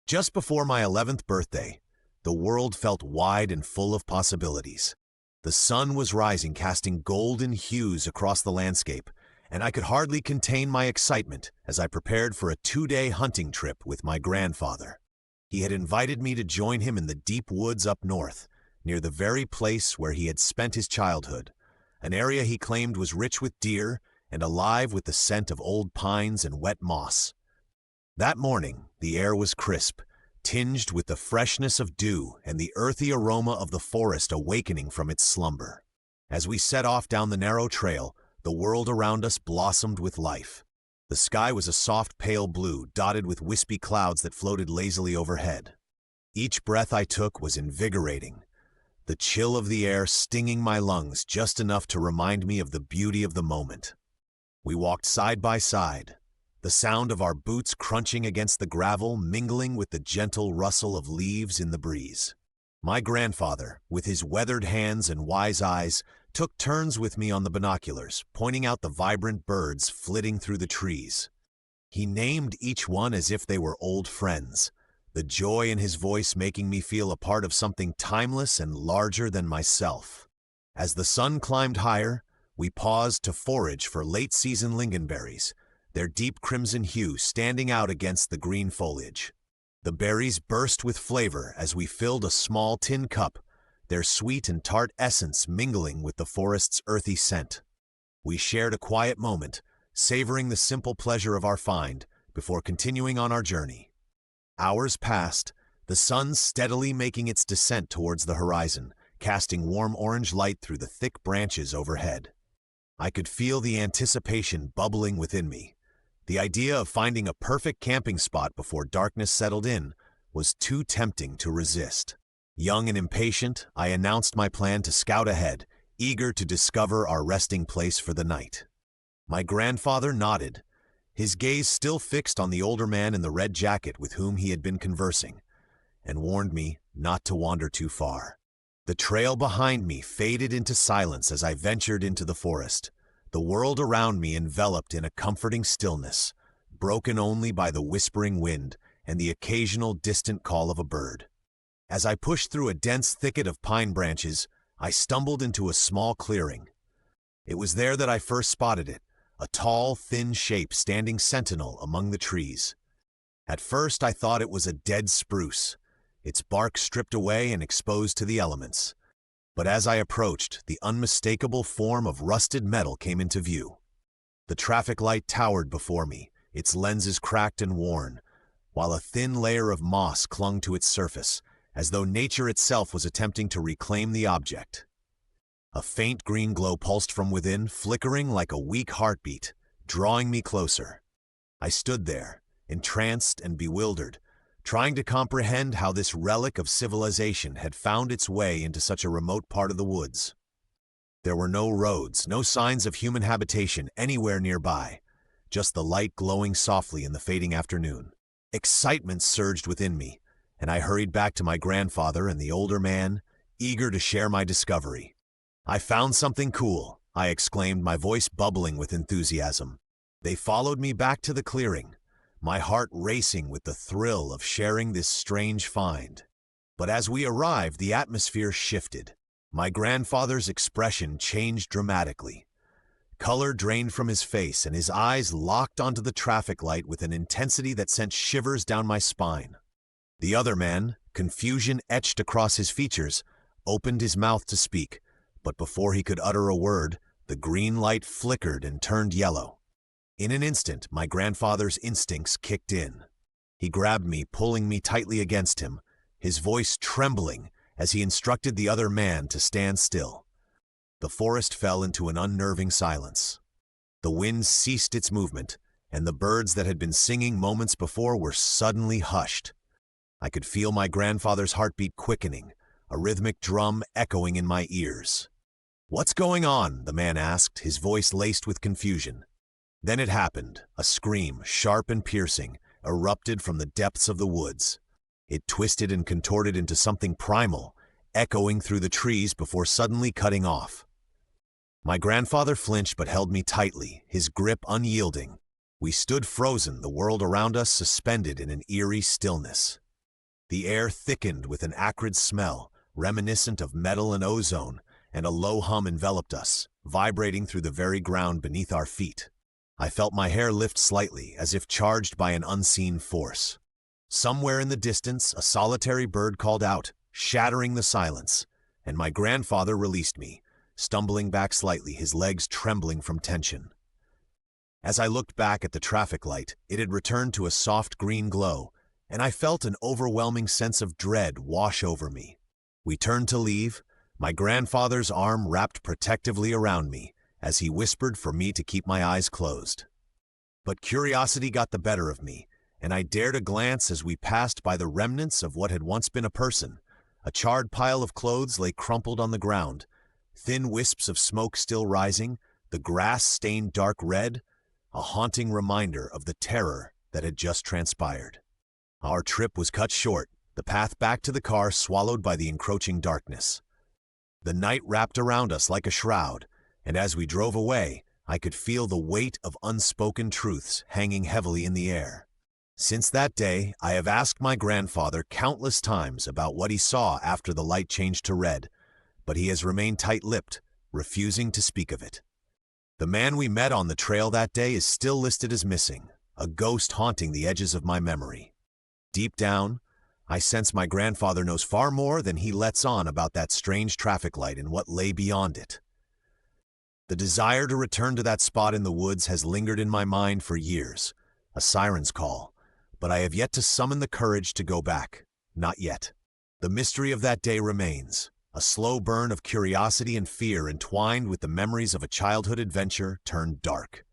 Just before my 11th birthday, the world felt wide and full of possibilities. The sun was rising, casting golden hues across the landscape, and I could hardly contain my excitement as I prepared for a 2-day hunting trip with my grandfather. He had invited me to join him in the deep woods up north, near the very place where he had spent his childhood, an area he claimed was rich with deer and alive with the scent of old pines and wet moss. That morning, the air was crisp, tinged with the freshness of dew and the earthy aroma of the forest awakening from its slumber. As we set off down the narrow trail, the world around us blossomed with life. The sky was a soft pale blue, dotted with wispy clouds that floated lazily overhead. Each breath I took was invigorating, the chill of the air stinging my lungs just enough to remind me of the beauty of the moment. We walked side by side, the sound of our boots crunching against the gravel mingling with the gentle rustle of leaves in the breeze. My grandfather, with his weathered hands and wise eyes, took turns with me on the binoculars, pointing out the vibrant birds flitting through the trees. He named each one as if they were old friends, the joy in his voice making me feel a part of something timeless and larger than myself. As the sun climbed higher, we paused to forage for late-season lingonberries, their deep crimson hue standing out against the green foliage. The berries burst with flavor as we filled a small tin cup, their sweet and tart essence mingling with the forest's earthy scent. We shared a quiet moment, savoring the simple pleasure of our find, before continuing on our journey. Hours passed, the sun steadily making its descent towards the horizon, casting warm orange light through the thick branches overhead. I could feel the anticipation bubbling within me. The idea of finding a perfect camping spot before darkness settled in was too tempting to resist. Young and impatient, I announced my plan to scout ahead, eager to discover our resting place for the night. My grandfather nodded, his gaze still fixed on the older man in the red jacket with whom he had been conversing, and warned me not to wander too far. The trail behind me faded into silence as I ventured into the forest, the world around me enveloped in a comforting stillness, broken only by the whispering wind and the occasional distant call of a bird. As I pushed through a dense thicket of pine branches, I stumbled into a small clearing. It was there that I first spotted it, a tall, thin shape standing sentinel among the trees. At first I thought it was a dead spruce, its bark stripped away and exposed to the elements. But as I approached, the unmistakable form of rusted metal came into view. The traffic light towered before me, its lenses cracked and worn, while a thin layer of moss clung to its surface, as though nature itself was attempting to reclaim the object. A faint green glow pulsed from within, flickering like a weak heartbeat, drawing me closer. I stood there, entranced and bewildered, trying to comprehend how this relic of civilization had found its way into such a remote part of the woods. There were no roads, no signs of human habitation anywhere nearby, just the light glowing softly in the fading afternoon. Excitement surged within me, and I hurried back to my grandfather and the older man, eager to share my discovery. "I found something cool," I exclaimed, my voice bubbling with enthusiasm. They followed me back to the clearing, my heart racing with the thrill of sharing this strange find. But as we arrived, the atmosphere shifted. My grandfather's expression changed dramatically. Color drained from his face, and his eyes locked onto the traffic light with an intensity that sent shivers down my spine. The other man, confusion etched across his features, opened his mouth to speak, but before he could utter a word, the green light flickered and turned yellow. In an instant, my grandfather's instincts kicked in. He grabbed me, pulling me tightly against him, his voice trembling as he instructed the other man to stand still. The forest fell into an unnerving silence. The wind ceased its movement, and the birds that had been singing moments before were suddenly hushed. I could feel my grandfather's heartbeat quickening, a rhythmic drum echoing in my ears. "What's going on?" the man asked, his voice laced with confusion. Then it happened. A scream, sharp and piercing, erupted from the depths of the woods. It twisted and contorted into something primal, echoing through the trees before suddenly cutting off. My grandfather flinched but held me tightly, his grip unyielding. We stood frozen, the world around us suspended in an eerie stillness. The air thickened with an acrid smell, reminiscent of metal and ozone, and a low hum enveloped us, vibrating through the very ground beneath our feet. I felt my hair lift slightly, as if charged by an unseen force. Somewhere in the distance, a solitary bird called out, shattering the silence, and my grandfather released me, stumbling back slightly, his legs trembling from tension. As I looked back at the traffic light, it had returned to a soft green glow, and I felt an overwhelming sense of dread wash over me. We turned to leave, my grandfather's arm wrapped protectively around me, as he whispered for me to keep my eyes closed. But curiosity got the better of me, and I dared a glance as we passed by the remnants of what had once been a person. A charred pile of clothes lay crumpled on the ground, thin wisps of smoke still rising, the grass stained dark red, a haunting reminder of the terror that had just transpired. Our trip was cut short, the path back to the car swallowed by the encroaching darkness. The night wrapped around us like a shroud, and as we drove away, I could feel the weight of unspoken truths hanging heavily in the air. Since that day, I have asked my grandfather countless times about what he saw after the light changed to red, but he has remained tight-lipped, refusing to speak of it. The man we met on the trail that day is still listed as missing, a ghost haunting the edges of my memory. Deep down, I sense my grandfather knows far more than he lets on about that strange traffic light and what lay beyond it. The desire to return to that spot in the woods has lingered in my mind for years, a siren's call, but I have yet to summon the courage to go back. Not yet. The mystery of that day remains, a slow burn of curiosity and fear entwined with the memories of a childhood adventure turned dark.